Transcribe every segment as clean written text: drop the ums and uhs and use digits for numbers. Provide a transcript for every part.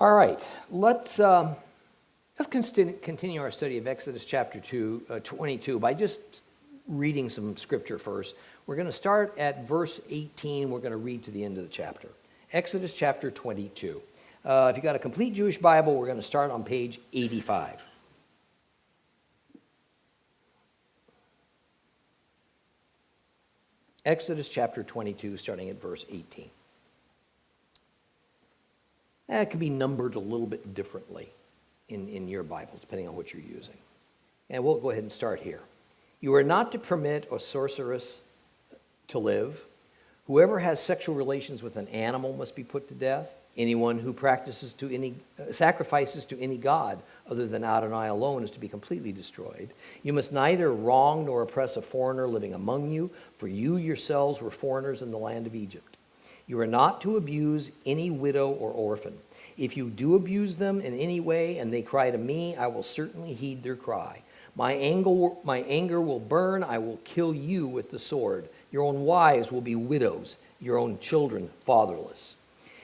All right, let's continue our study of Exodus chapter 22 by just reading some scripture first. We're going to start at verse 18. We're going to read to the end of the chapter. Exodus chapter 22. If you've got a complete Jewish Bible, we're going to start on page 85. Exodus chapter 22, starting at verse 18. It can be numbered a little bit differently in your Bible, depending on what you're using. And we'll go ahead and start here. You are not to permit a sorceress to live. Whoever has sexual relations with an animal must be put to death. Anyone who sacrifices to any god other than Adonai alone is to be completely destroyed. You must neither wrong nor oppress a foreigner living among you, for you yourselves were foreigners in the land of Egypt. You are not to abuse any widow or orphan. If you do abuse them in any way and they cry to me, I will certainly heed their cry. My anger will burn. I will kill you with the sword. Your own wives will be widows, your own children fatherless.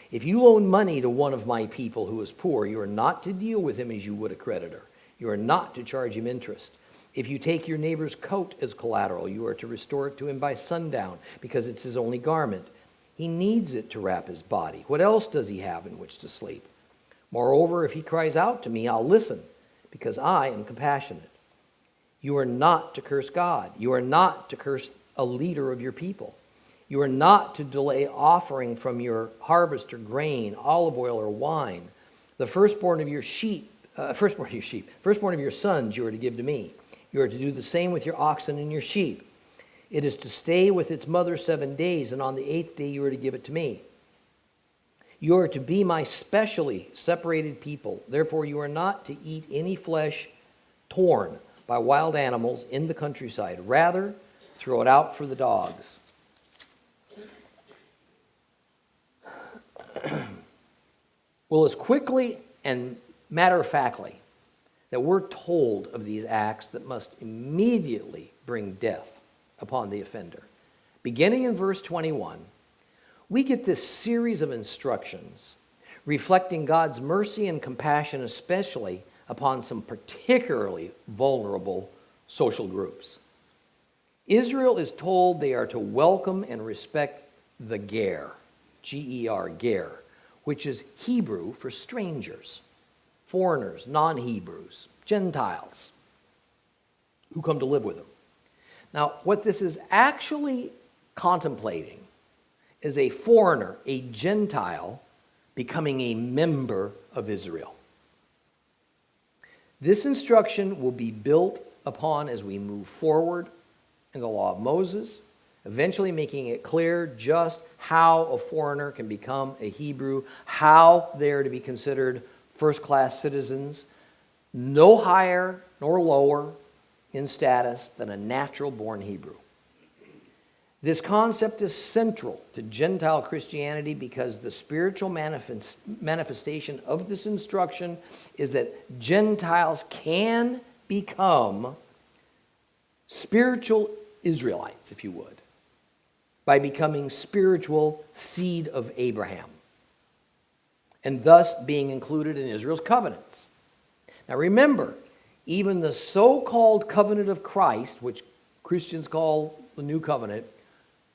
If you loan money to one of my people who is poor, you are not to deal with him as you would a creditor. You are not to charge him interest. If you take your neighbor's coat as collateral, you are to restore it to him by sundown, because it's his only garment. He needs it to wrap his body. What else does he have in which to sleep? Moreover, if he cries out to me, I'll listen, because I am compassionate. You are not to curse God. You are not to curse a leader of your people. You are not to delay offering from your harvest or grain, olive oil or wine. The firstborn of your firstborn of your sons you are to give to me. You are to do the same with your oxen and your sheep. It is to stay with its mother 7 days, and on the 8th day you are to give it to me. You are to be my specially separated people. Therefore you are not to eat any flesh torn by wild animals in the countryside. Rather, throw it out for the dogs. Well, as quickly and matter-of-factly that we're told of these acts that must immediately bring death upon the offender, beginning in verse 21, we get this series of instructions reflecting God's mercy and compassion, especially upon some particularly vulnerable social groups. Israel is told they are to welcome and respect the ger, G-E-R, ger, which is Hebrew for strangers, foreigners, non-Hebrews, Gentiles who come to live with them. Now, what this is actually contemplating is a foreigner, a Gentile, becoming a member of Israel. This instruction will be built upon as we move forward in the law of Moses, eventually making it clear just how a foreigner can become a Hebrew, how they are to be considered first-class citizens, no higher nor lower in status than a natural-born Hebrew. This concept is central to Gentile Christianity because the spiritual manifestation of this instruction is that Gentiles can become spiritual Israelites, if you would, by becoming spiritual seed of Abraham, and thus being included in Israel's covenants. Now remember, even the so-called covenant of Christ, which Christians call the New Covenant,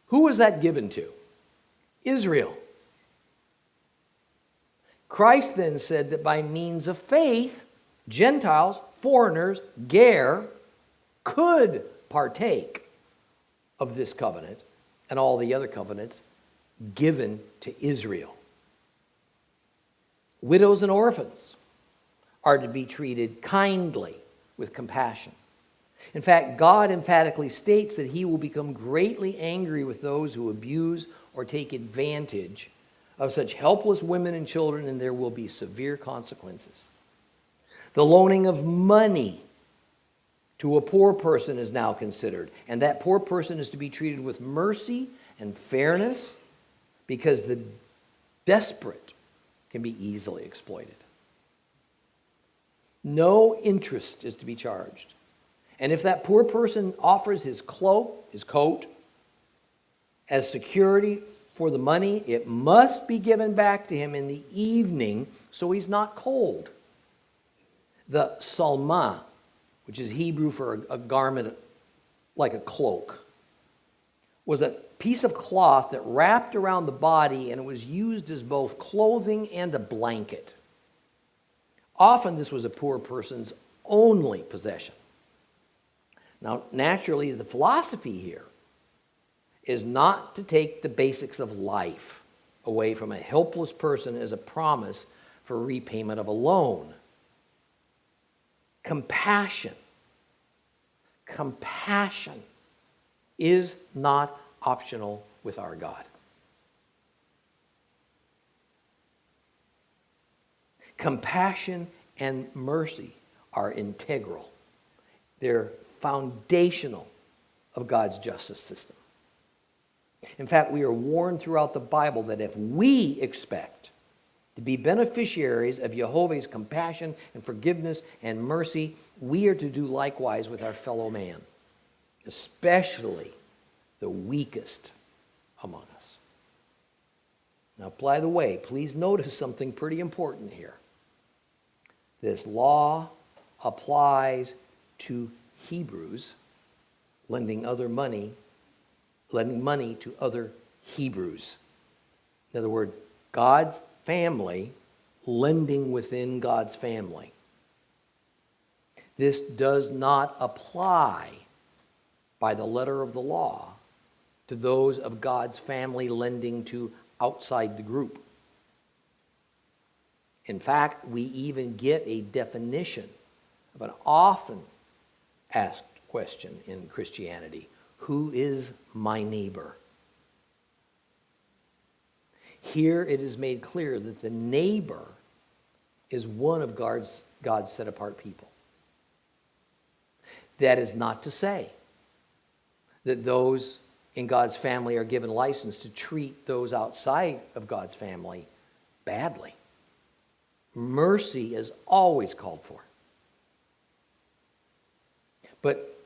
who was that given to? Israel. Christ then said that by means of faith, Gentiles, foreigners, ger, could partake of this covenant and all the other covenants given to Israel. Widows and orphans are to be treated kindly with compassion. In fact, God emphatically states that he will become greatly angry with those who abuse or take advantage of such helpless women and children, and there will be severe consequences. The loaning of money to a poor person is now considered, and that poor person is to be treated with mercy and fairness because the desperate can be easily exploited. No interest is to be charged. And if that poor person offers his cloak, his coat, as security for the money, it must be given back to him in the evening so he's not cold. The salma, which is Hebrew for a garment like a cloak, was a piece of cloth that wrapped around the body, and it was used as both clothing and a blanket. Often this was a poor person's only possession. Now, naturally, the philosophy here is not to take the basics of life away from a helpless person as a promise for repayment of a loan. Compassion is not optional with our God. Compassion and mercy are integral. They're foundational of God's justice system. In fact, we are warned throughout the Bible that if we expect to be beneficiaries of Jehovah's compassion and forgiveness and mercy, we are to do likewise with our fellow man, especially the weakest among us. Now, by the way, please notice something pretty important here. This law applies to Hebrews lending money to other Hebrews. In other words, God's family lending within God's family. This does not apply by the letter of the law to those of God's family lending to outside the group. In fact, we even get a definition of an often asked question in Christianity: who is my neighbor? Here it is made clear that the neighbor is one of God's set-apart people. That is not to say that those in God's family are given license to treat those outside of God's family badly. Mercy is always called for. But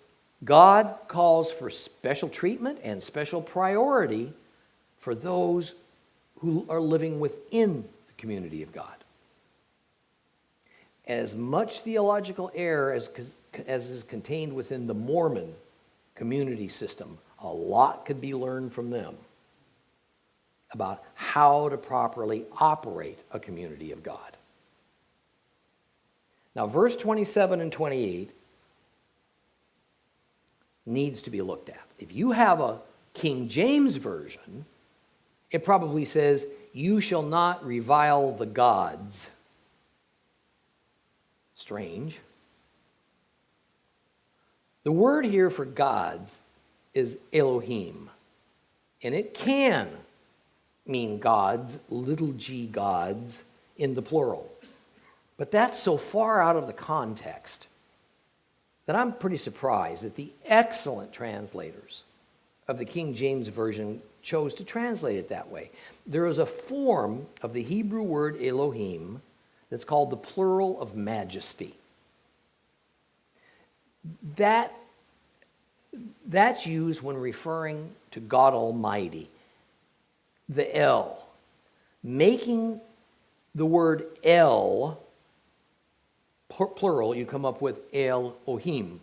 God calls for special treatment and special priority for those who are living within the community of God. As much theological error as is contained within the Mormon community system, a lot could be learned from them about how to properly operate a community of God. Now, verse 27 and 28 needs to be looked at. If you have a King James version, it probably says, "You shall not revile the gods." Strange. The word here for gods is Elohim, and it can mean gods, little g gods, in the plural. But that's so far out of the context that I'm pretty surprised that the excellent translators of the King James Version chose to translate it that way. There is a form of the Hebrew word Elohim that's called the plural of majesty. That's used when referring to God Almighty, the El. Making the word El plural, you come up with Elohim.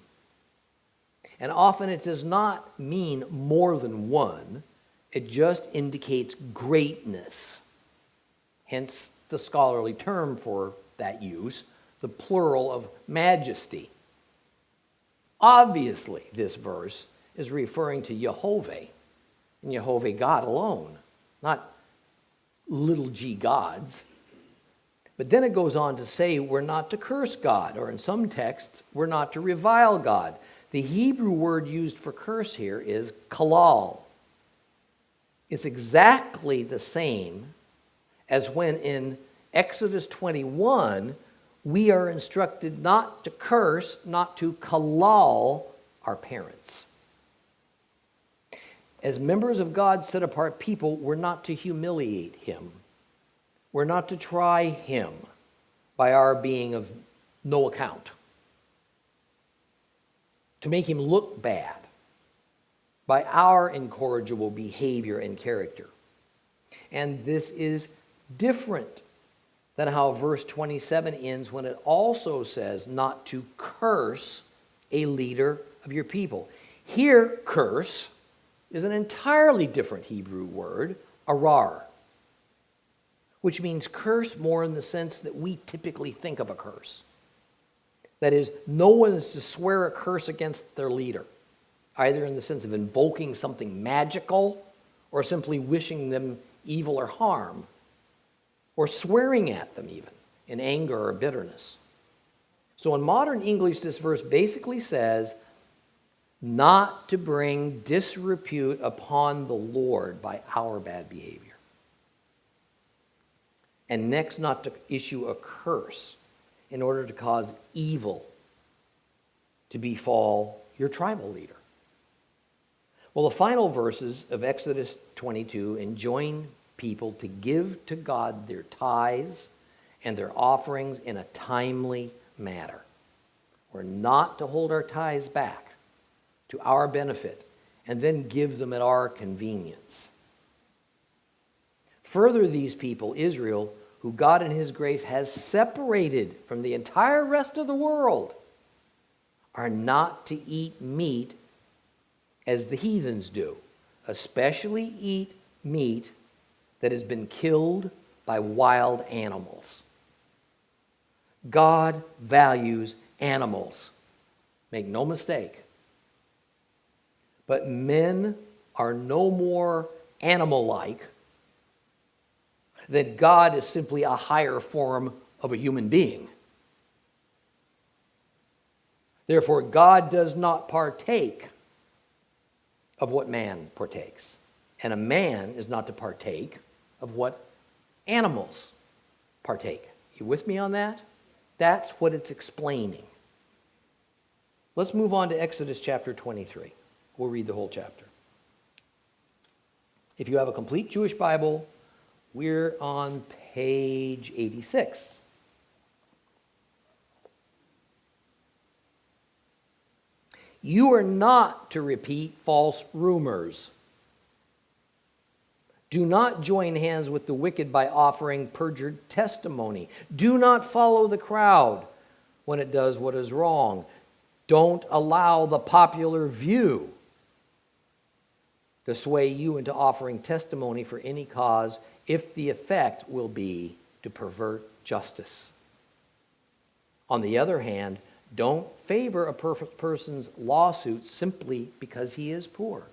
And often it does not mean more than one. It just indicates greatness. Hence the scholarly term for that use, the plural of majesty. Obviously, this verse is referring to Jehovah, and Jehovah God alone, not little g gods. But then it goes on to say we're not to curse God, or in some texts, we're not to revile God. The Hebrew word used for curse here is kalal. It's exactly the same as when in Exodus 21, we are instructed not to curse, not to kalal our parents. As members of God's set-apart people, we're not to humiliate him. We're not to try him by our being of no account, to make him look bad by our incorrigible behavior and character. And this is different than how verse 27 ends when it also says not to curse a leader of your people. Here, curse is an entirely different Hebrew word, arar, which means curse more in the sense that we typically think of a curse. That is, no one is to swear a curse against their leader, either in the sense of invoking something magical or simply wishing them evil or harm, or swearing at them even in anger or bitterness. So in modern English, this verse basically says not to bring disrepute upon the Lord by our bad behavior. And next, not to issue a curse in order to cause evil to befall your tribal leader. Well, the final verses of Exodus 22 enjoin people to give to God their tithes and their offerings in a timely manner. We're not to hold our tithes back to our benefit and then give them at our convenience. Further, these people, Israel, who God in his grace has separated from the entire rest of the world, are not to eat meat as the heathens do, especially eat meat that has been killed by wild animals. God values animals. Make no mistake. But men are no more animal-like than God is simply a higher form of a human being. Therefore, God does not partake of what man partakes. And a man is not to partake of what animals partake. You with me on that? That's what it's explaining. Let's move on to Exodus chapter 23. We'll read the whole chapter. If you have a complete Jewish Bible, we're on page 86. You are not to repeat false rumors. Do not join hands with the wicked by offering perjured testimony. Do not follow the crowd when it does what is wrong. Don't allow the popular view to sway you into offering testimony for any cause if the effect will be to pervert justice. On the other hand, don't favor a perfect person's lawsuit simply because he is poor.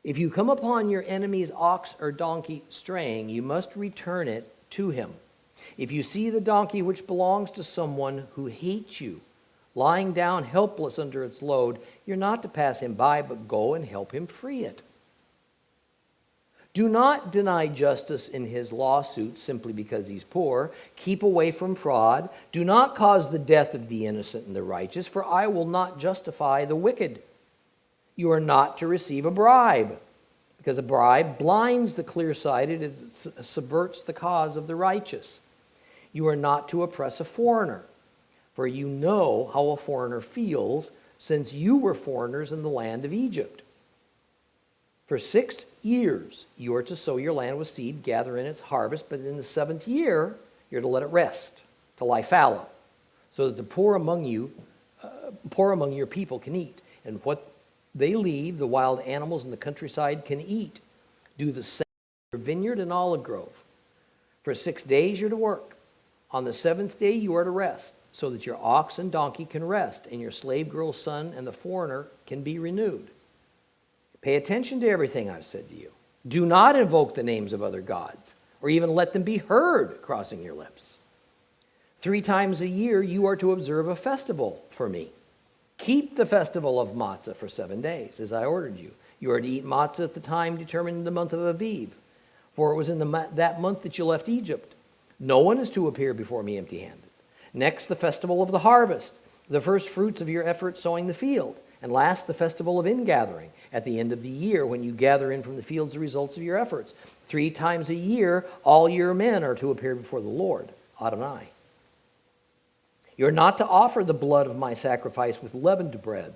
If you come upon your enemy's ox or donkey straying, you must return it to him. If you see the donkey which belongs to someone who hates you, lying down helpless under its load, you're not to pass him by, but go and help him free it. Do not deny justice in his lawsuit simply because he's poor. Keep away from fraud. Do not cause the death of the innocent and the righteous, for I will not justify the wicked. You are not to receive a bribe, because a bribe blinds the clear-sighted, it subverts the cause of the righteous. You are not to oppress a foreigner, for you know how a foreigner feels, since you were foreigners in the land of Egypt. For 6 years you are to sow your land with seed, gather in its harvest, but in the 7th year you're to let it rest, to lie fallow, so that the poor among your people can eat, and what they leave, the wild animals in the countryside can eat. Do the same for your vineyard and olive grove. For 6 days you're to work. On the 7th day you are to rest, so that your ox and donkey can rest, and your slave girl's son and the foreigner can be renewed. Pay attention to everything I've said to you. Do not invoke the names of other gods, or even let them be heard crossing your lips. 3 times a year you are to observe a festival for me. Keep the festival of matzah for 7 days, as I ordered you. You are to eat matzah at the time determined in the month of Aviv, for it was in that month that you left Egypt. No one is to appear before me empty-handed. Next, the festival of the harvest, the first fruits of your effort sowing the field. And last, the festival of ingathering, at the end of the year, when you gather in from the fields the results of your efforts. 3 times a year, all your men are to appear before the Lord, Adonai. You're not to offer the blood of my sacrifice with leavened bread,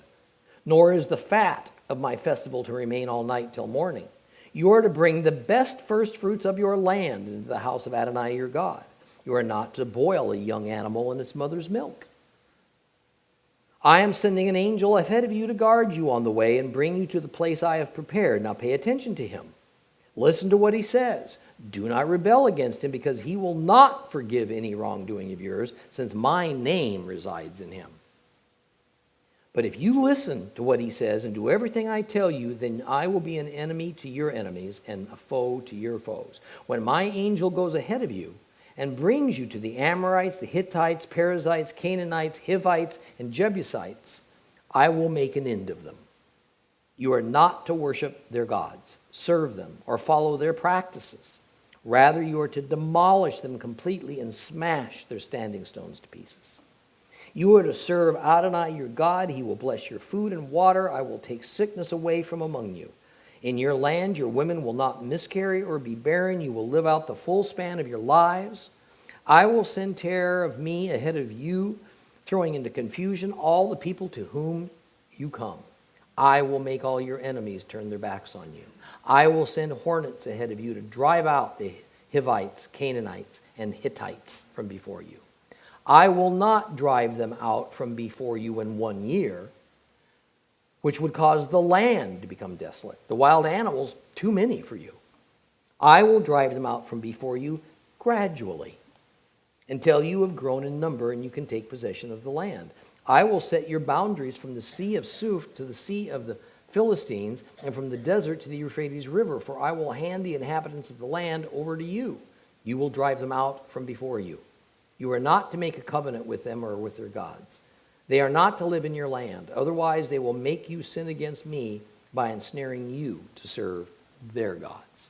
nor is the fat of my festival to remain all night till morning. You are to bring the best first fruits of your land into the house of Adonai your God. You are not to boil a young animal in its mother's milk. I am sending an angel ahead of you to guard you on the way and bring you to the place I have prepared. Now pay attention to him. Listen to what he says. Do not rebel against him, because he will not forgive any wrongdoing of yours, since my name resides in him. But if you listen to what he says and do everything I tell you, then I will be an enemy to your enemies and a foe to your foes. When my angel goes ahead of you and brings you to the Amorites, the Hittites, Perizzites, Canaanites, Hivites, and Jebusites, I will make an end of them. You are not to worship their gods, serve them, or follow their practices. Rather, you are to demolish them completely and smash their standing stones to pieces. You are to serve Adonai your God. He will bless your food and water. I will take sickness away from among you. In your land, your women will not miscarry or be barren. You will live out the full span of your lives. I will send terror of me ahead of you, throwing into confusion all the people to whom you come. I will make all your enemies turn their backs on you. I will send hornets ahead of you to drive out the Hivites, Canaanites, and Hittites from before you. I will not drive them out from before you in 1 year, which would cause the land to become desolate, the wild animals too many for you. I will drive them out from before you gradually, until you have grown in number and you can take possession of the land. I will set your boundaries from the Sea of Suf to the Sea of the Philistines, and from the desert to the Euphrates River, for I will hand the inhabitants of the land over to you. You will drive them out from before you. You are not to make a covenant with them or with their gods. They are not to live in your land. Otherwise, they will make you sin against me by ensnaring you to serve their gods.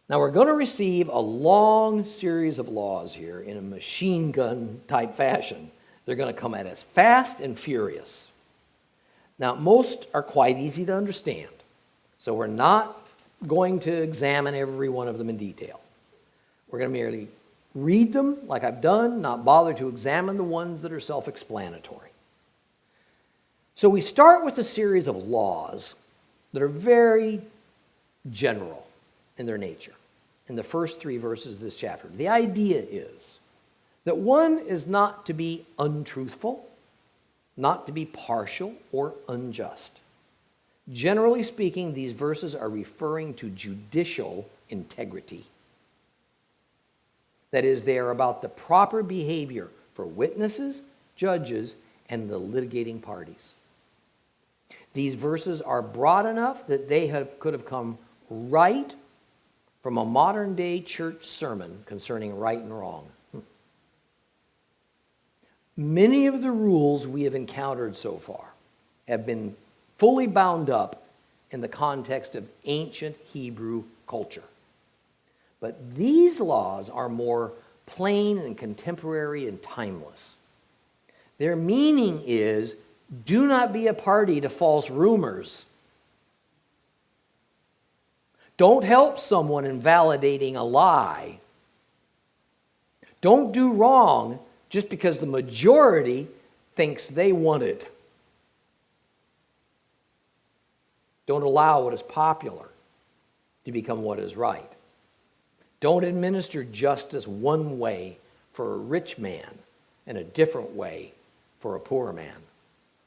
Now, we're going to receive a long series of laws here in a machine gun type fashion. They're going to come at us fast and furious. Now, most are quite easy to understand, so we're not going to examine every one of them in detail. We're going to merely read them like I've done, not bother to examine the ones that are self-explanatory. So we start with a series of laws that are very general in their nature in the first 3 verses of this chapter. The idea is that one is not to be untruthful, not to be partial or unjust. Generally speaking, these verses are referring to judicial integrity. That is, they are about the proper behavior for witnesses, judges, and the litigating parties. These verses are broad enough that they could have come right from a modern-day church sermon concerning right and wrong. Many of the rules we have encountered so far have been fully bound up in the context of ancient Hebrew culture. But these laws are more plain and contemporary and timeless. Their meaning is, do not be a party to false rumors. Don't help someone in validating a lie. Don't do wrong just because the majority thinks they want it. Don't allow what is popular to become what is right. Don't administer justice one way for a rich man and a different way for a poor man.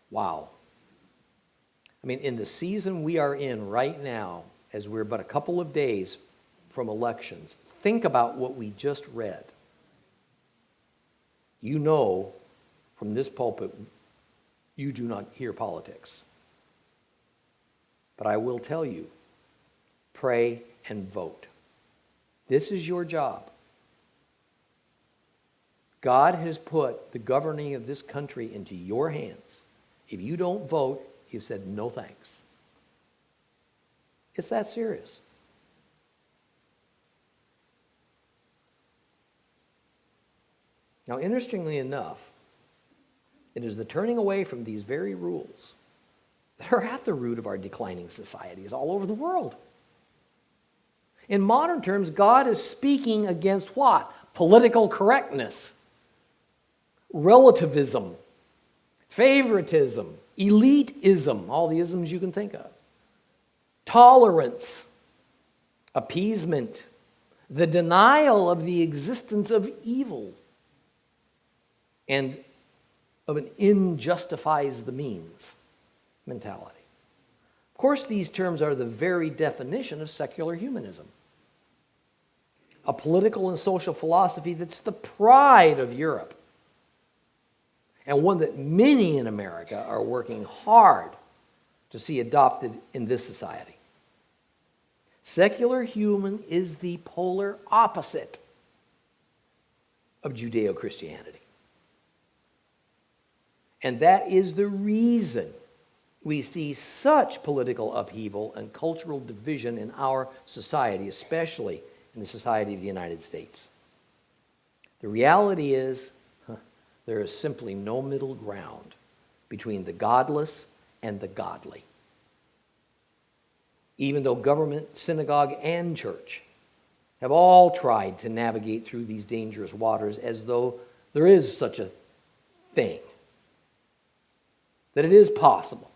Wow. I mean, in the season we are in right now, as we're but a couple of days from elections, think about what we just read. You know, from this pulpit, you do not hear politics. But I will tell you, pray and vote. This is your job. God has put the governing of this country into your hands. If you don't vote, you've said no thanks. It's that serious. Now, interestingly enough, it is the turning away from these very rules that are at the root of our declining societies all over the world. In modern terms, God is speaking against what? Political correctness, relativism, favoritism, elitism, all the isms you can think of, tolerance, appeasement, the denial of the existence of evil, and of an end justifies the means mentality. Of course, these terms are the very definition of secular humanism, a political and social philosophy that's the pride of Europe, and one that many in America are working hard to see adopted in this society. Secular human is the polar opposite of Judeo-Christianity. And that is the reason we see such political upheaval and cultural division in our society, especially in the society of the United States. The reality is, there is simply no middle ground between the godless and the godly. Even though government, synagogue, and church have all tried to navigate through these dangerous waters as though there is such a thing, that it is possible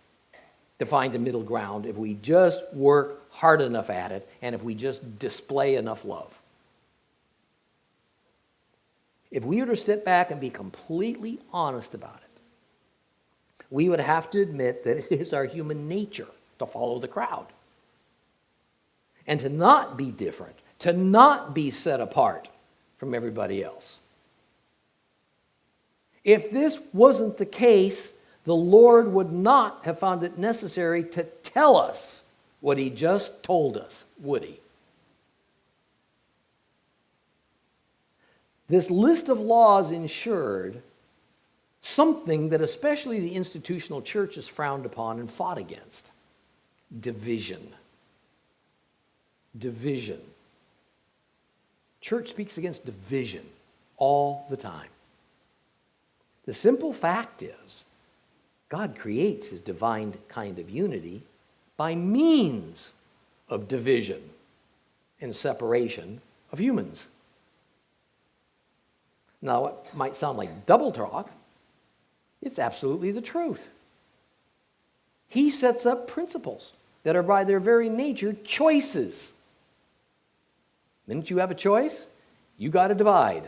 to find a middle ground if we just work hard enough at it and if we just display enough love. If we were to step back and be completely honest about it, we would have to admit that it is our human nature to follow the crowd and to not be different, to not be set apart from everybody else. If this wasn't the case, the Lord would not have found it necessary to tell us what he just told us, would he? This list of laws ensured something that especially the institutional church has frowned upon and fought against: division. Division. Church speaks against division all the time. The simple fact is, God creates his divine kind of unity by means of division and separation of humans. Now, it might sound like double talk. It's absolutely the truth. He sets up principles that are by their very nature choices. The minute you have a choice, you got to divide.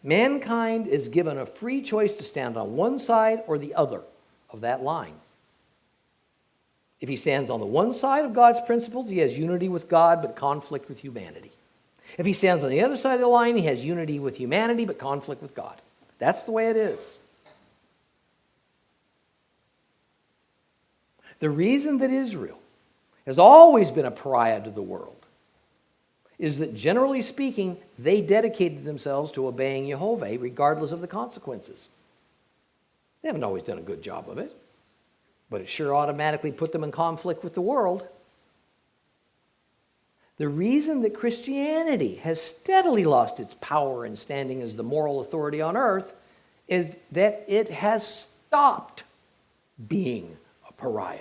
Mankind is given a free choice to stand on one side or the other of that line. If he stands on the one side of God's principles, he has unity with God but conflict with humanity. If he stands on the other side of the line, he has unity with humanity but conflict with God. That's the way it is. The reason that Israel has always been a pariah to the world is that, generally speaking, they dedicated themselves to obeying Jehovah regardless of the consequences. They haven't always done a good job of it, but it sure automatically put them in conflict with the world. The reason that Christianity has steadily lost its power and standing as the moral authority on earth is that it has stopped being a pariah.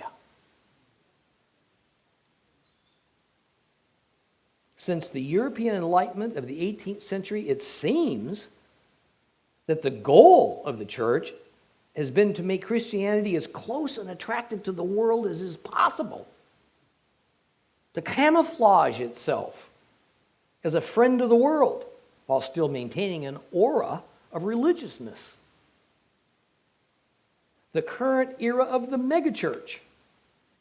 Since the European Enlightenment of the 18th century, it seems that the goal of the church has been to make Christianity as close and attractive to the world as is possible, to camouflage itself as a friend of the world while still maintaining an aura of religiousness. The current era of the megachurch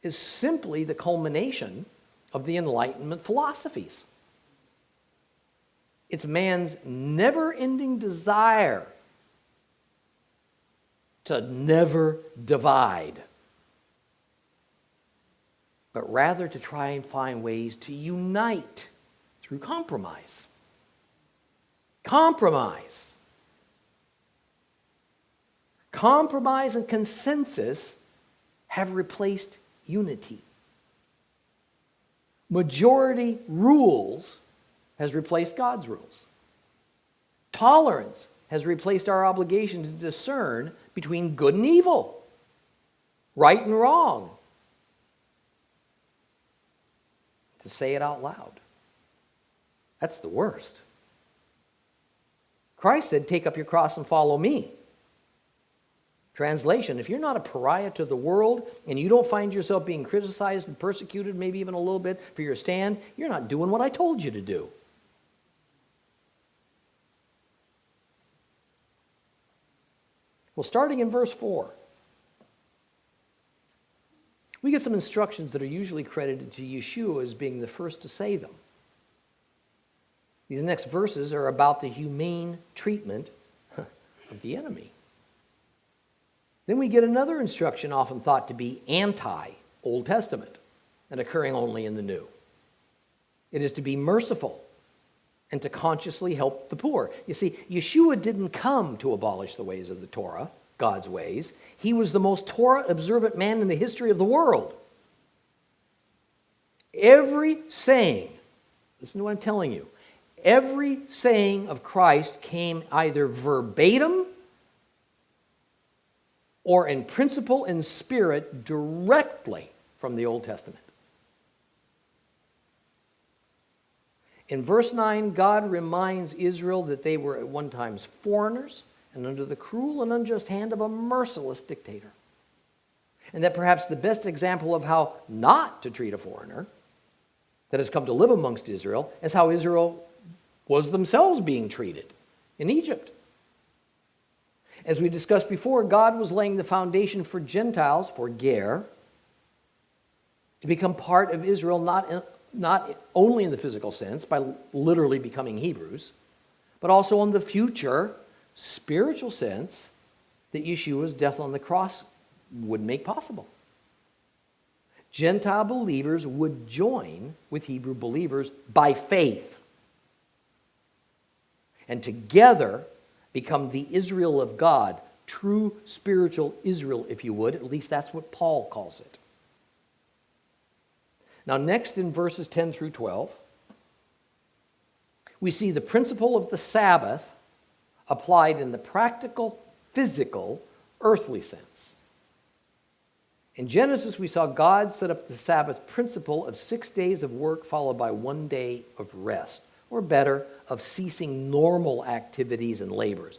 is simply the culmination of the Enlightenment philosophies. It's man's never-ending desire to never divide, but rather to try and find ways to unite through compromise. Compromise. Compromise and consensus have replaced unity. Majority rules has replaced God's rules. Tolerance has replaced our obligation to discern between good and evil, right and wrong. To say it out loud. That's the worst. Christ said, "Take up your cross and follow me." Translation, if you're not a pariah to the world and you don't find yourself being criticized and persecuted, maybe even a little bit for your stand, you're not doing what I told you to do. Well, starting in verse 4, we get some instructions that are usually credited to Yeshua as being the first to say them. These next verses are about the humane treatment of the enemy. Then we get another instruction often thought to be anti-Old Testament and occurring only in the New. It is to be merciful and to consciously help the poor. You see, Yeshua didn't come to abolish the ways of the Torah, God's ways. He was the most Torah-observant man in the history of the world. Every saying, listen to what I'm telling you, every saying of Christ came either verbatim or in principle and spirit directly from the Old Testament. In verse 9, God reminds Israel that they were at one time foreigners and under the cruel and unjust hand of a merciless dictator. And that perhaps the best example of how not to treat a foreigner that has come to live amongst Israel is how Israel was themselves being treated in Egypt. As we discussed before, God was laying the foundation for Gentiles, for Ger, to become part of Israel, not only in the physical sense, by literally becoming Hebrews, but also in the future spiritual sense that Yeshua's death on the cross would make possible. Gentile believers would join with Hebrew believers by faith, and together become the Israel of God, true spiritual Israel, if you would. At least that's what Paul calls it. Now, next in verses 10 through 12, we see the principle of the Sabbath applied in the practical, physical, earthly sense. In Genesis, we saw God set up the Sabbath principle of 6 days of work followed by 1 day of rest, or better, of ceasing normal activities and labors.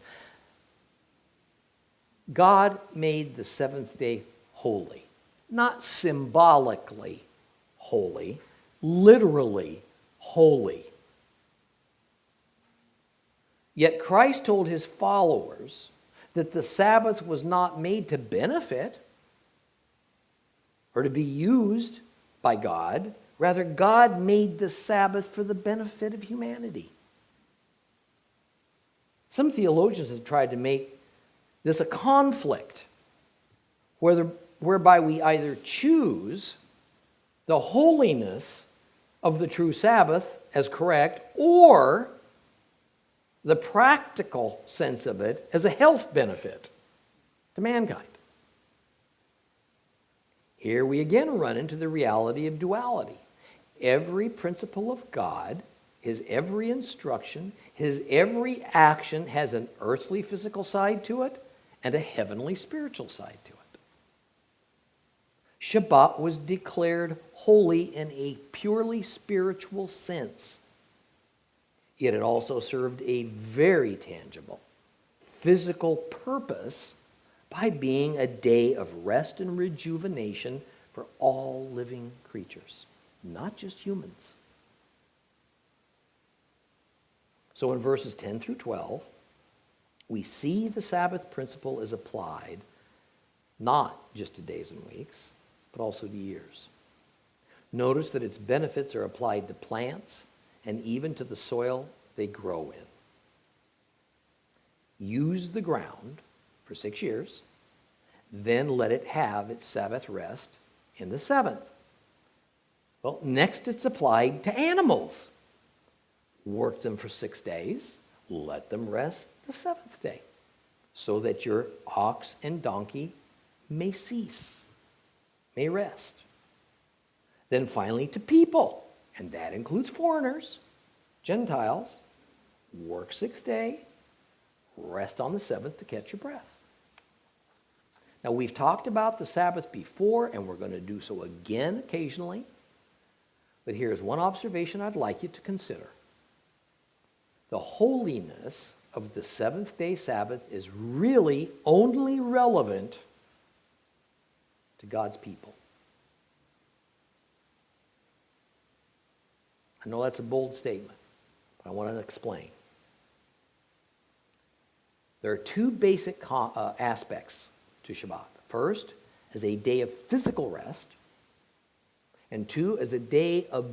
God made the seventh day holy, not symbolically holy, literally holy. Yet Christ told his followers that the Sabbath was not made to benefit or to be used by God. Rather, God made the Sabbath for the benefit of humanity. Some theologians have tried to make this a conflict, whereby we either choose the holiness of the true Sabbath as correct, or the practical sense of it as a health benefit to mankind. Here we again run into the reality of duality. Every principle of God, his every instruction, his every action has an earthly physical side to it and a heavenly spiritual side to it. Shabbat was declared holy in a purely spiritual sense. Yet it also served a very tangible physical purpose by being a day of rest and rejuvenation for all living creatures, not just humans. So in verses 10 through 12, we see the Sabbath principle is applied not just to days and weeks, but also to years. Notice that its benefits are applied to plants and even to the soil they grow in. Use the ground for 6 years, then let it have its Sabbath rest in the seventh. Well, next it's applied to animals. Work them for 6 days, let them rest the seventh day, so that your ox and donkey may cease, may rest. Then finally to people, and that includes foreigners, Gentiles. Work 6 days, rest on the seventh to catch your breath. Now, we've talked about the Sabbath before, and we're going to do so again occasionally. But here's one observation I'd like you to consider. The holiness of the seventh-day Sabbath is really only relevant to God's people. I know that's a bold statement, but I want to explain. There are two basic aspects to Shabbat. First, as a day of physical rest, and two, as a day of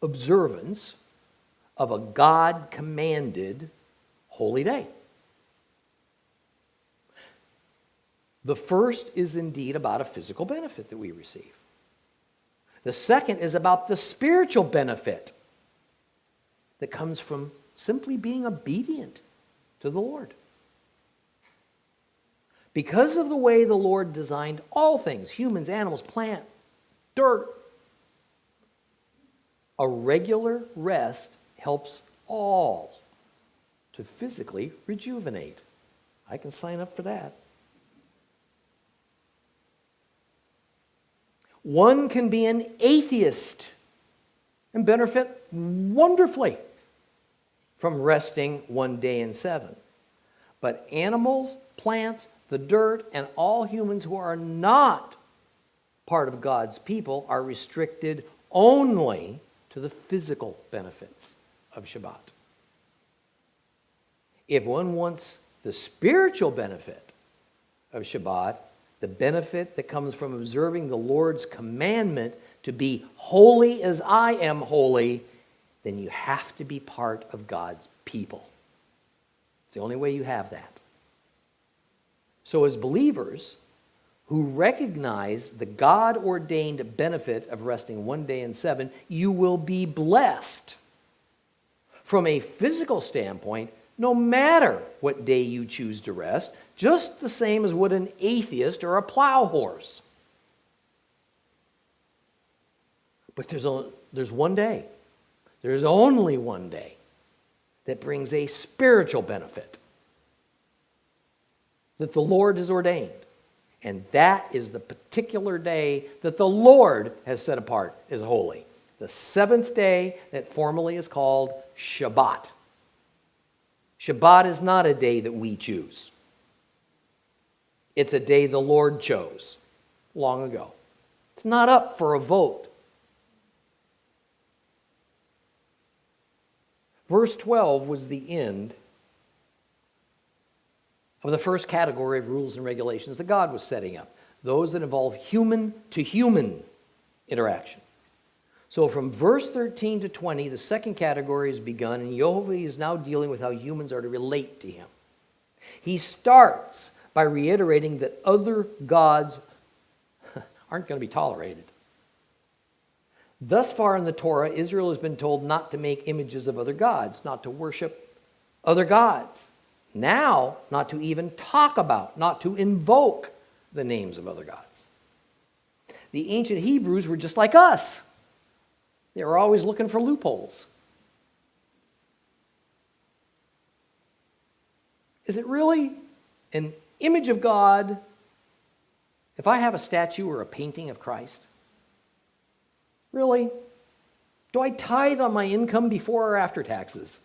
observance of a God-commanded holy day. The first is indeed about a physical benefit that we receive. The second is about the spiritual benefit that comes from simply being obedient to the Lord. Because of the way the Lord designed all things, humans, animals, plant, dirt, a regular rest helps all to physically rejuvenate. I can sign up for that. One can be an atheist and benefit wonderfully from resting one day in 7. But animals, plants, the dirt, and all humans who are not part of God's people are restricted only to the physical benefits of Shabbat. If one wants the spiritual benefit of Shabbat, the benefit that comes from observing the Lord's commandment to be holy as I am holy, then you have to be part of God's people. It's the only way you have that. So as believers who recognize the God-ordained benefit of resting one day in 7, you will be blessed from a physical standpoint, no matter what day you choose to rest, just the same as would an atheist or a plow horse. But there's one day, there's only one day that brings a spiritual benefit that the Lord has ordained. And that is the particular day that the Lord has set apart as holy. The seventh day that formally is called Shabbat. Shabbat is not a day that we choose. It's a day the Lord chose long ago. It's not up for a vote. Verse 12 was the end of the first category of rules and regulations that God was setting up, those that involve human-to-human interaction. So from verse 13 to 20, the second category has begun, and Yehovah is now dealing with how humans are to relate to him. He starts by reiterating that other gods aren't going to be tolerated. Thus far in the Torah, Israel has been told not to make images of other gods, not to worship other gods. Now, not to even talk about, not to invoke the names of other gods. The ancient Hebrews were just like us. They were always looking for loopholes. Is it really an image of God if I have a statue or a painting of Christ? Really? Do I tithe on my income before or after taxes?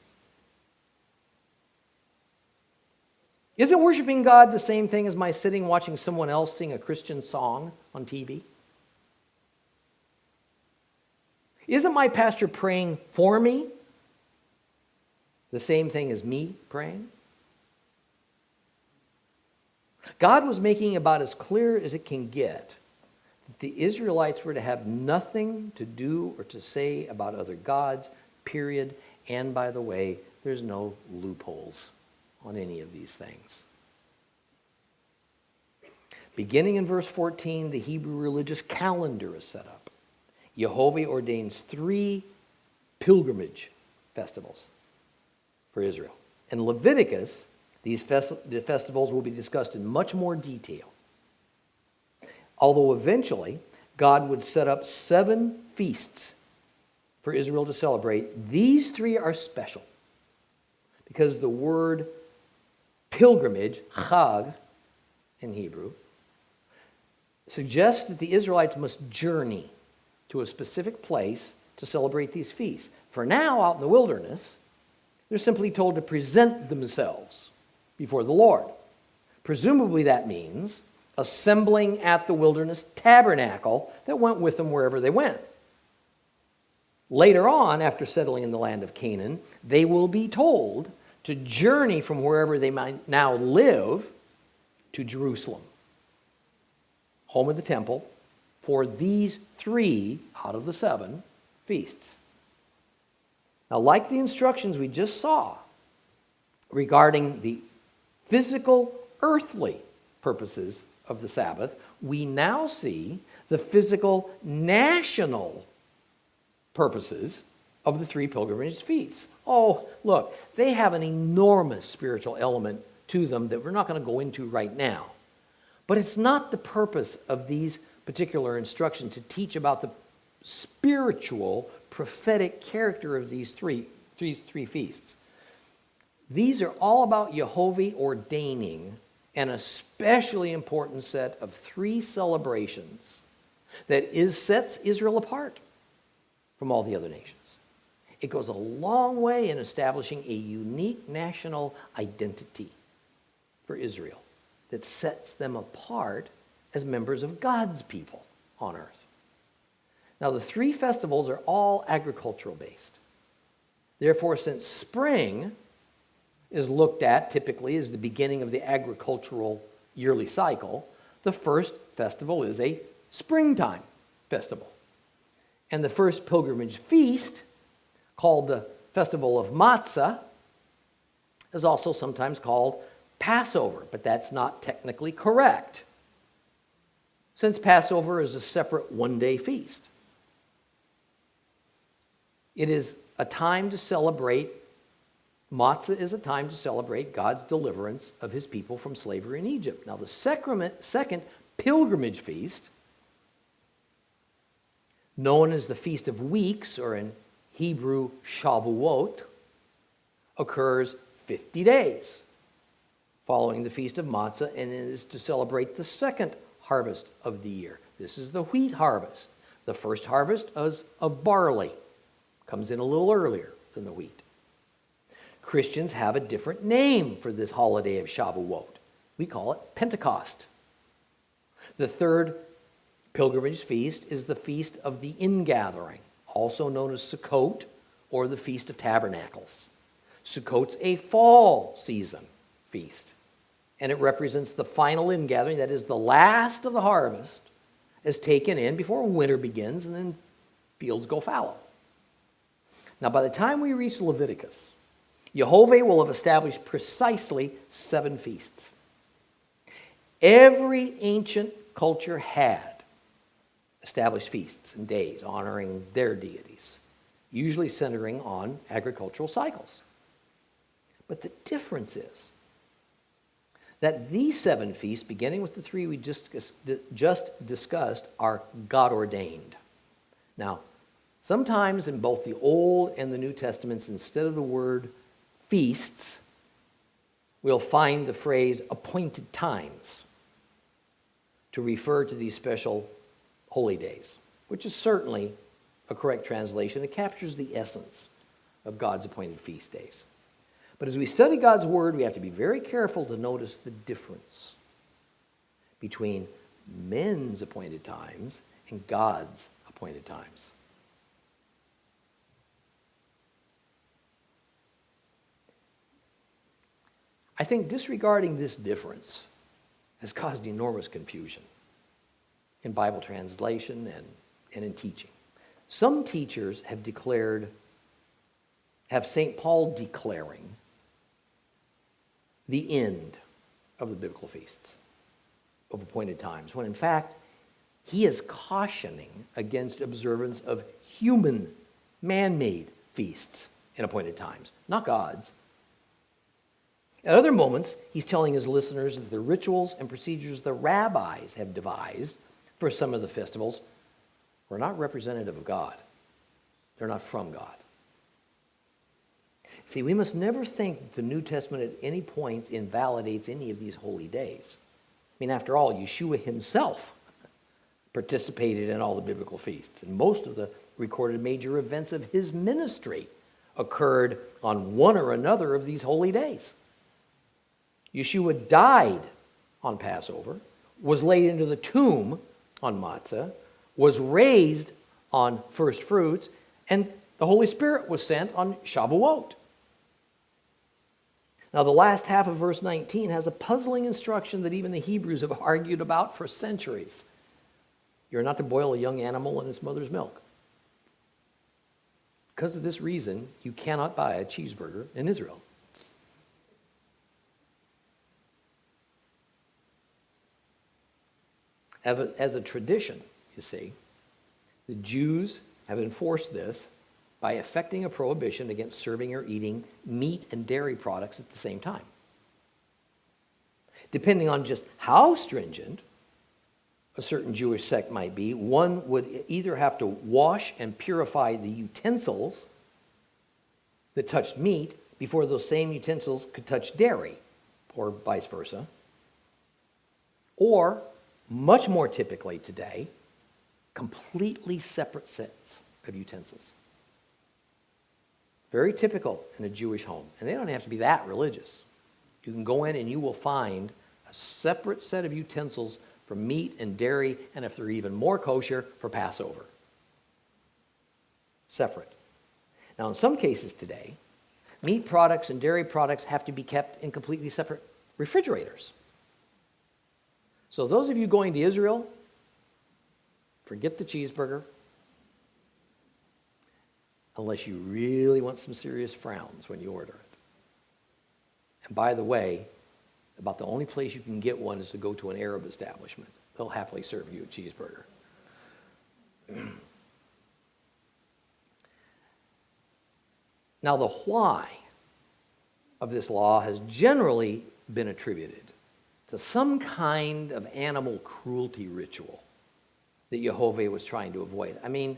Isn't worshiping God the same thing as my sitting watching someone else sing a Christian song on TV? Isn't my pastor praying for me the same thing as me praying? God was making about as clear as it can get that the Israelites were to have nothing to do or to say about other gods, period. And by the way, there's no loopholes on any of these things. Beginning in verse 14, the Hebrew religious calendar is set up. Yehovah ordains 3 pilgrimage festivals for Israel. In Leviticus, these festivals will be discussed in much more detail. Although eventually, God would set up 7 feasts for Israel to celebrate, these 3 are special because the word pilgrimage, chag in Hebrew, suggests that the Israelites must journey to a specific place to celebrate these feasts. For now, out in the wilderness, They're simply told to present themselves before the Lord. Presumably that means assembling at the wilderness tabernacle that went with them wherever they went. Later on, after settling in the land of Canaan, they will be told to journey from wherever they might now live to Jerusalem, home of the temple, for these 3 out of the 7 feasts. Now, like the instructions we just saw regarding the physical, earthly purposes of the Sabbath, we now see the physical, national purposes of the 3 pilgrimage feasts. Oh, look, they have an enormous spiritual element to them that we're not going to go into right now. But it's not the purpose of these particular instructions to teach about the spiritual, prophetic character of these three feasts. These are all about Jehovah ordaining an especially important set of 3 celebrations that sets Israel apart from all the other nations. It goes a long way in establishing a unique national identity for Israel that sets them apart as members of God's people on earth. Now, the 3 festivals are all agricultural based. Therefore, since spring is looked at typically as the beginning of the agricultural yearly cycle, the first festival is a springtime festival. And the first pilgrimage feast, called the Festival of Matzah, is also sometimes called Passover, but that's not technically correct, since Passover is a separate one-day feast. It is a time to celebrate, Matzah is a time to celebrate God's deliverance of his people from slavery in Egypt. Now, the second pilgrimage feast, known as the Feast of Weeks, or in Hebrew Shavuot, occurs 50 days following the Feast of Matzah, and it is to celebrate the second harvest of the year. This is the wheat harvest. The first harvest is of barley. Comes in a little earlier than the wheat. Christians have a different name for this holiday of Shavuot. We call it Pentecost. The third pilgrimage feast is the Feast of the Ingathering, also known as Sukkot, or the Feast of Tabernacles. Sukkot's a fall season feast, and it represents the final ingathering, that is, the last of the harvest is taken in before winter begins and then fields go fallow. Now, by the time we reach Leviticus, Jehovah will have established precisely 7 feasts. Every ancient culture had established feasts and days honoring their deities, usually centering on agricultural cycles. But the difference is that these 7 feasts, beginning with the 3 we just discussed, are God-ordained. Now, sometimes in both the Old and the New Testaments, instead of the word feasts, we'll find the phrase appointed times to refer to these special holy days, which is certainly a correct translation. It captures the essence of God's appointed feast days. But as we study God's word, we have to be very careful to notice the difference between men's appointed times and God's appointed times. I think disregarding this difference has caused enormous confusion in Bible translation and in teaching. Some teachers have St. Paul declaring the end of the biblical feasts of appointed times, when in fact he is cautioning against observance of human, man-made feasts in appointed times, not God's. At other moments, he's telling his listeners that the rituals and procedures the rabbis have devised for some of the festivals were not representative of God. They're not from God. See, we must never think the New Testament at any point invalidates any of these holy days. I mean, after all, Yeshua himself participated in all the biblical feasts, and most of the recorded major events of his ministry occurred on one or another of these holy days. Yeshua died on Passover, was laid into the tomb on Matzah, was raised on first fruits, and the Holy Spirit was sent on Shavuot. Now, the last half of verse 19 has a puzzling instruction that even the Hebrews have argued about for centuries. You're not to boil a young animal in its mother's milk. Because of this reason, you cannot buy a cheeseburger in Israel. As a tradition, you see, the Jews have enforced this by effecting a prohibition against serving or eating meat and dairy products at the same time. Depending on just how stringent a certain Jewish sect might be, one would either have to wash and purify the utensils that touched meat before those same utensils could touch dairy, or vice versa, or, much more typically today, completely separate sets of utensils. Very typical in a Jewish home. And they don't have to be that religious. You can go in and you will find a separate set of utensils for meat and dairy, and if they're even more kosher, for Passover. Separate. Now, in some cases today, meat products and dairy products have to be kept in completely separate refrigerators. So those of you going to Israel, forget the cheeseburger, unless you really want some serious frowns when you order it. And by the way, about the only place you can get one is to go to an Arab establishment. They'll happily serve you a cheeseburger. Now, the why of this law has generally been attributed to some kind of animal cruelty ritual that Yehovah was trying to avoid. I mean,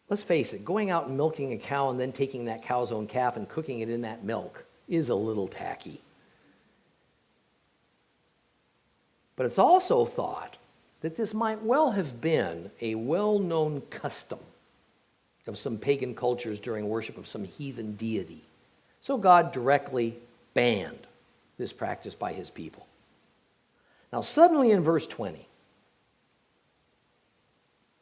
let's face it, going out and milking a cow and then taking that cow's own calf and cooking it in that milk is a little tacky. But it's also thought that this might well have been a well-known custom of some pagan cultures during worship of some heathen deity. So God directly banned this practice by his people. Now, suddenly in verse 20,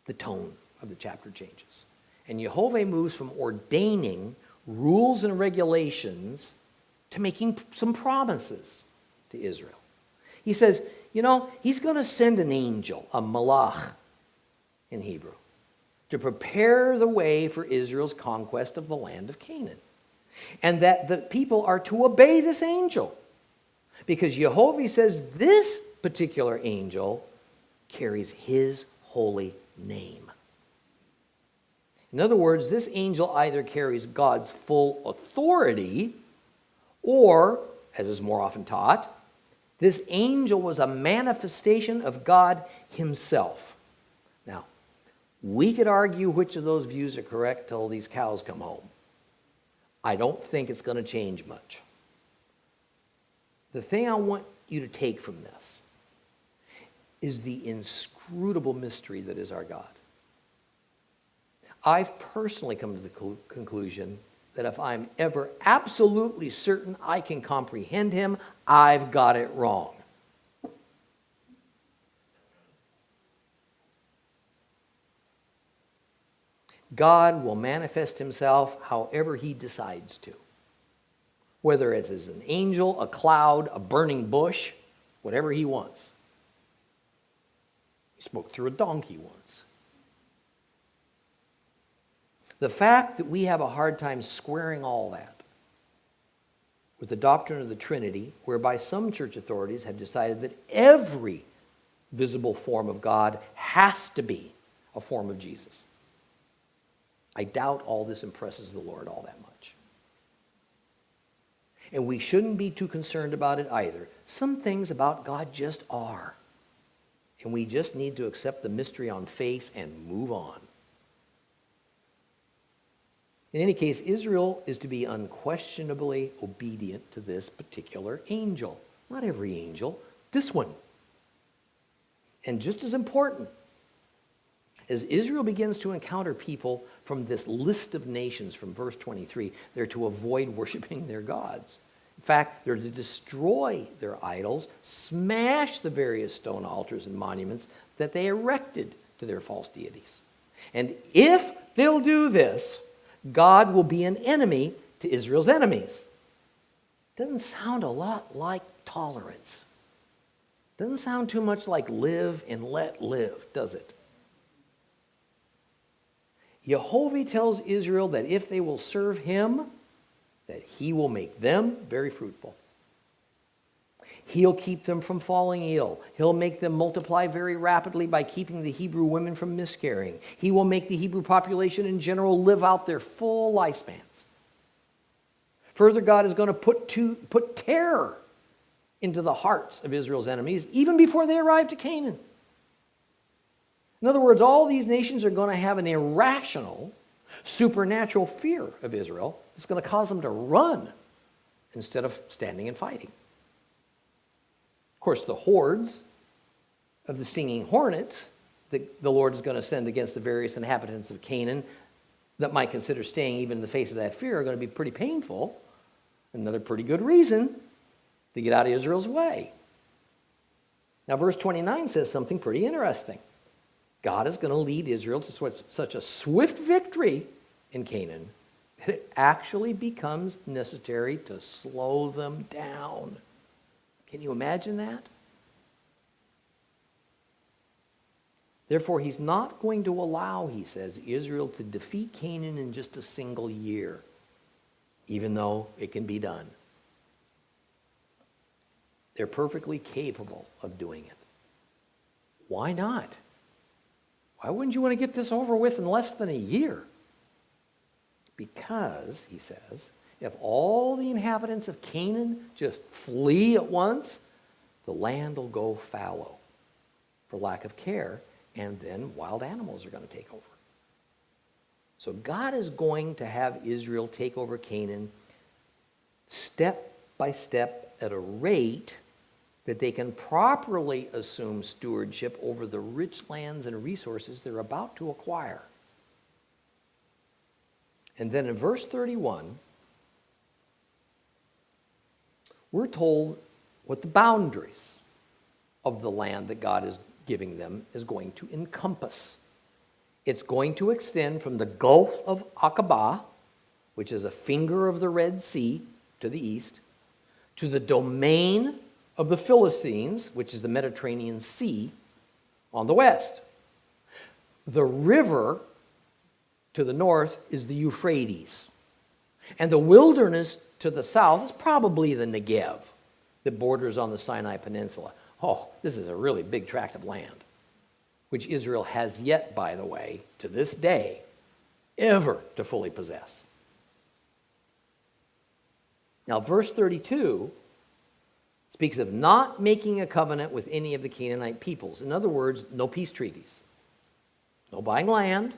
the tone of the chapter changes. And Yehovah moves from ordaining rules and regulations to making some promises to Israel. He says, he's going to send an angel, a malach in Hebrew, to prepare the way for Israel's conquest of the land of Canaan. And that the people are to obey this angel. Because Yehovah says this particular angel carries his holy name. In other words, this angel either carries God's full authority, or, as is more often taught, this angel was a manifestation of God himself. Now, we could argue which of those views are correct till these cows come home. I don't think it's going to change much. The thing I want you to take from this is the inscrutable mystery that is our God. I've personally come to the conclusion that if I'm ever absolutely certain I can comprehend him, I've got it wrong. God will manifest himself however he decides to. Whether it's as an angel, a cloud, a burning bush, whatever he wants. He spoke through a donkey once. The fact that we have a hard time squaring all that with the doctrine of the Trinity, whereby some church authorities have decided that every visible form of God has to be a form of Jesus. I doubt all this impresses the Lord all that much. And we shouldn't be too concerned about it either. Some things about God just are. And we just need to accept the mystery on faith and move on. In any case, Israel is to be unquestionably obedient to this particular angel. Not every angel, this one. And just as important, As Israel begins to encounter people from this list of nations from verse 23, they're to avoid worshiping their gods. In fact, they're to destroy their idols, smash the various stone altars and monuments that they erected to their false deities. And if they'll do this, God will be an enemy to Israel's enemies. Doesn't sound a lot like tolerance. Doesn't sound too much like live and let live, does it? Jehovah tells Israel that if they will serve him, that he will make them very fruitful. He'll keep them from falling ill. He'll make them multiply very rapidly by keeping the Hebrew women from miscarrying. He will make the Hebrew population in general live out their full lifespans. Further, God is going to put terror into the hearts of Israel's enemies even before they arrive to Canaan. In other words, all these nations are going to have an irrational, supernatural fear of Israel that's going to cause them to run instead of standing and fighting. Of course, the hordes of the stinging hornets that the Lord is going to send against the various inhabitants of Canaan that might consider staying even in the face of that fear are going to be pretty painful. Another pretty good reason to get out of Israel's way. Now, verse 29 says something pretty interesting. God is going to lead Israel to such a swift victory in Canaan that it actually becomes necessary to slow them down. Can you imagine that? Therefore, he's not going to allow, he says, Israel to defeat Canaan in just a single year, even though it can be done. They're perfectly capable of doing it. Why not? Why wouldn't you want to get this over with in less than a year? Because, he says, if all the inhabitants of Canaan just flee at once, the land will go fallow for lack of care, and then wild animals are going to take over. So God is going to have Israel take over Canaan step by step at a rate that they can properly assume stewardship over the rich lands and resources they're about to acquire. And then in verse 31, we're told what the boundaries of the land that God is giving them is going to encompass. It's going to extend from the Gulf of Aqaba, which is a finger of the Red Sea to the east, to the domain of the Philistines, which is the Mediterranean Sea, on the west. The river to the north is the Euphrates. And the wilderness to the south is probably the Negev that borders on the Sinai Peninsula. Oh, this is a really big tract of land, which Israel has yet, by the way, to this day, ever to fully possess. Now, verse 32 speaks of not making a covenant with any of the Canaanite peoples. In other words, no peace treaties, no buying land,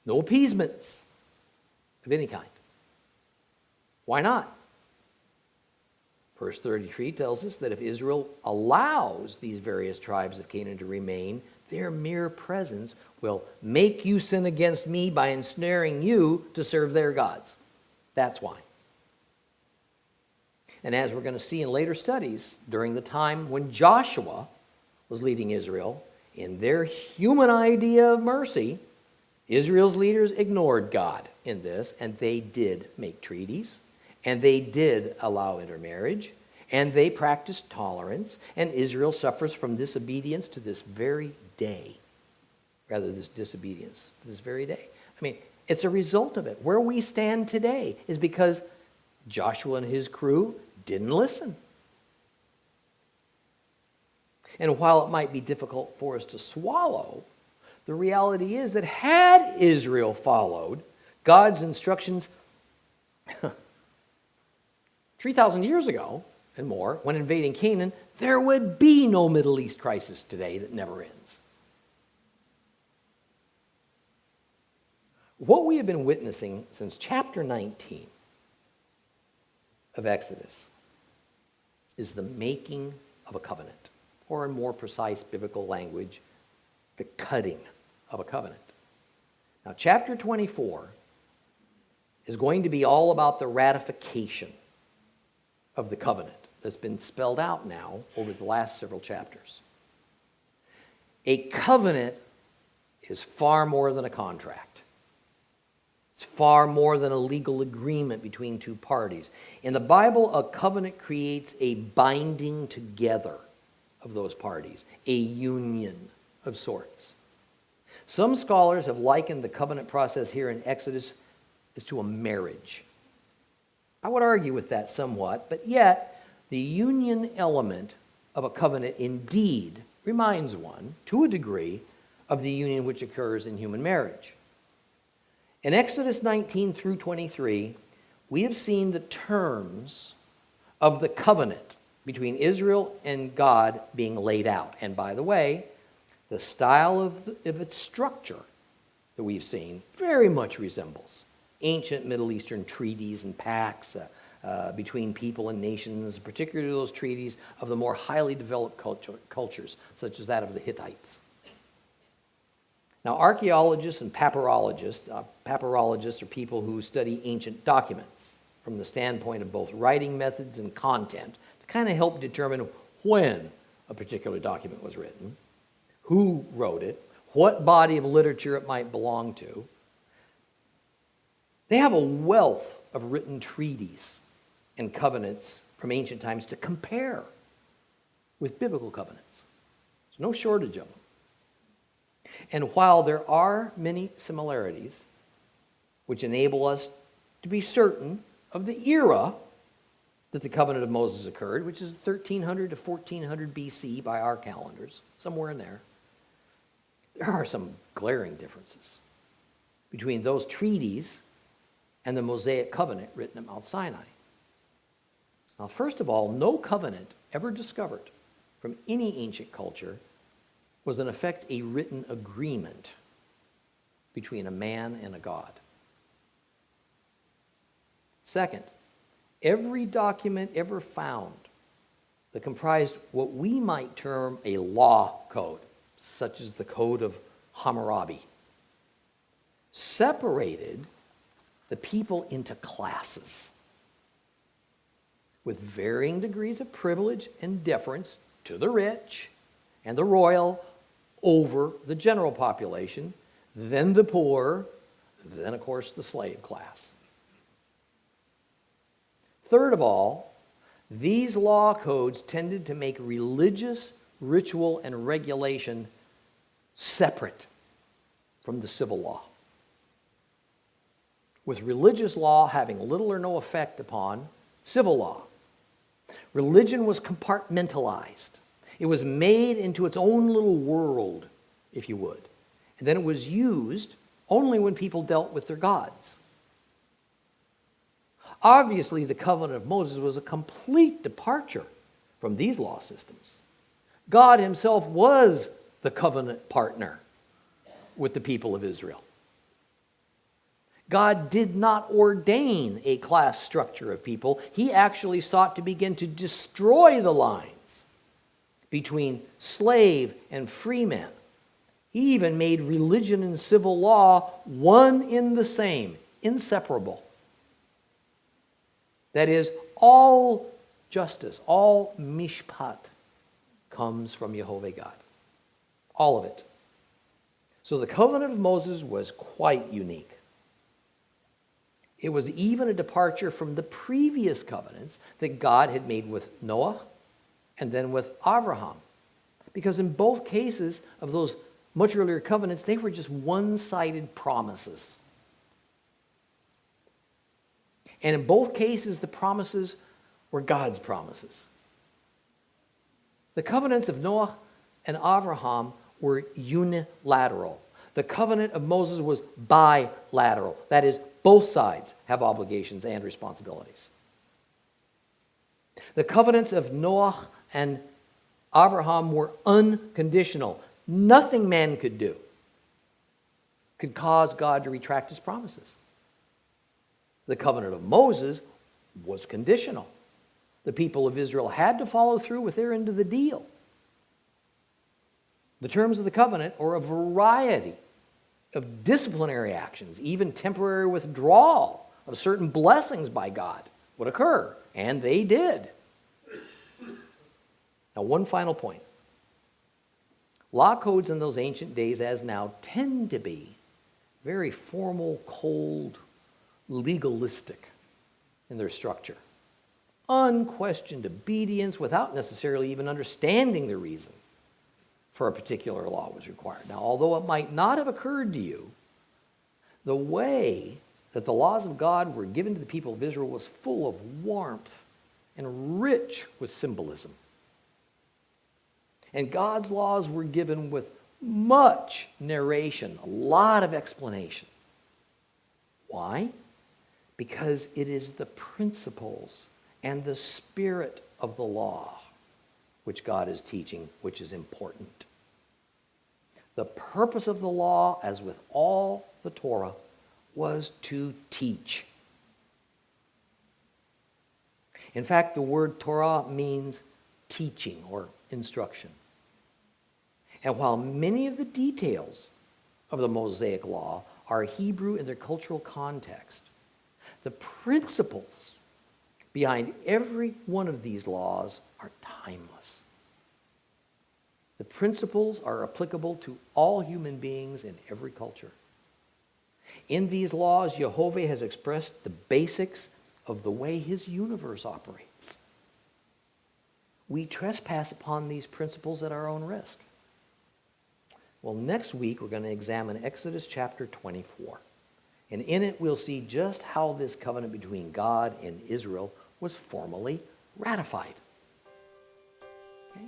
no appeasements of any kind. Why not? Verse 33 tells us that if Israel allows these various tribes of Canaan to remain, their mere presence will make you sin against me by ensnaring you to serve their gods. That's why. And as we're going to see in later studies, during the time when Joshua was leading Israel, in their human idea of mercy, Israel's leaders ignored God in this, and they did make treaties, and they did allow intermarriage, and they practiced tolerance, and Israel suffers from disobedience to this very day. Rather, this disobedience to this very day. I mean, it's a result of it. Where we stand today is because Joshua and his crew didn't listen. And while it might be difficult for us to swallow, the reality is that had Israel followed God's instructions 3,000 years ago and more, when invading Canaan, there would be no Middle East crisis today that never ends. What we have been witnessing since chapter 19 of Exodus is the making of a covenant, or in more precise biblical language, the cutting of a covenant. Now, chapter 24 is going to be all about the ratification of the covenant that's been spelled out now over the last several chapters. A covenant is far more than a contract. It's far more than a legal agreement between two parties. In the Bible, a covenant creates a binding together of those parties, a union of sorts. Some scholars have likened the covenant process here in Exodus as to a marriage. I would argue with that somewhat, but yet the union element of a covenant indeed reminds one, to a degree, of the union which occurs in human marriage. In Exodus 19 through 23, we have seen the terms of the covenant between Israel and God being laid out. And by the way, the style of its structure that we've seen very much resembles ancient Middle Eastern treaties and pacts between people and nations, particularly those treaties of the more highly developed cultures, such as that of the Hittites. Now, archaeologists and papyrologists are people who study ancient documents from the standpoint of both writing methods and content to kind of help determine when a particular document was written, who wrote it, what body of literature it might belong to. They have a wealth of written treaties and covenants from ancient times to compare with biblical covenants. There's no shortage of them. And while there are many similarities which enable us to be certain of the era that the covenant of Moses occurred, which is 1300 to 1400 BC by our calendars, somewhere in there, there are some glaring differences between those treaties and the Mosaic covenant written at Mount Sinai. Now, first of all, no covenant ever discovered from any ancient culture was in effect a written agreement between a man and a God. Second, every document ever found that comprised what we might term a law code, such as the Code of Hammurabi, separated the people into classes with varying degrees of privilege and deference to the rich and the royal over the general population, then the poor, then, of course, the slave class. Third of all, these law codes tended to make religious ritual and regulation separate from the civil law, with religious law having little or no effect upon civil law. Religion was compartmentalized. It was made into its own little world, if you would. And then it was used only when people dealt with their gods. Obviously, the covenant of Moses was a complete departure from these law systems. God himself was the covenant partner with the people of Israel. God did not ordain a class structure of people. He actually sought to begin to destroy the lines between slave and free men. He even made religion and civil law one in the same, inseparable. That is, all justice, all mishpat comes from Jehovah God. All of it. So the covenant of Moses was quite unique. It was even a departure from the previous covenants that God had made with Noah and then with Abraham. Because in both cases of those much earlier covenants, they were just one-sided promises. And in both cases, the promises were God's promises. The covenants of Noah and Abraham were unilateral. The covenant of Moses was bilateral. That is, both sides have obligations and responsibilities. The covenants of Noah and Abraham were unconditional. Nothing man could do could cause God to retract his promises. The covenant of Moses was conditional. The people of Israel had to follow through with their end of the deal. The terms of the covenant are a variety of disciplinary actions, even temporary withdrawal of certain blessings by God would occur, and they did. Now, one final point. Law codes in those ancient days, as now, tend to be very formal, cold, legalistic in their structure. Unquestioned obedience without necessarily even understanding the reason for a particular law was required. Now, although it might not have occurred to you, the way that the laws of God were given to the people of Israel was full of warmth and rich with symbolism. And God's laws were given with much narration, a lot of explanation. Why? Because it is the principles and the spirit of the law which God is teaching, which is important. The purpose of the law, as with all the Torah, was to teach. In fact, the word Torah means teaching or instruction. And while many of the details of the Mosaic law are Hebrew in their cultural context, the principles behind every one of these laws are timeless. The principles are applicable to all human beings in every culture. In these laws, Jehovah has expressed the basics of the way his universe operates. We trespass upon these principles at our own risk. Well, next week we're going to examine Exodus chapter 24. And in it we'll see just how this covenant between God and Israel was formally ratified. Okay?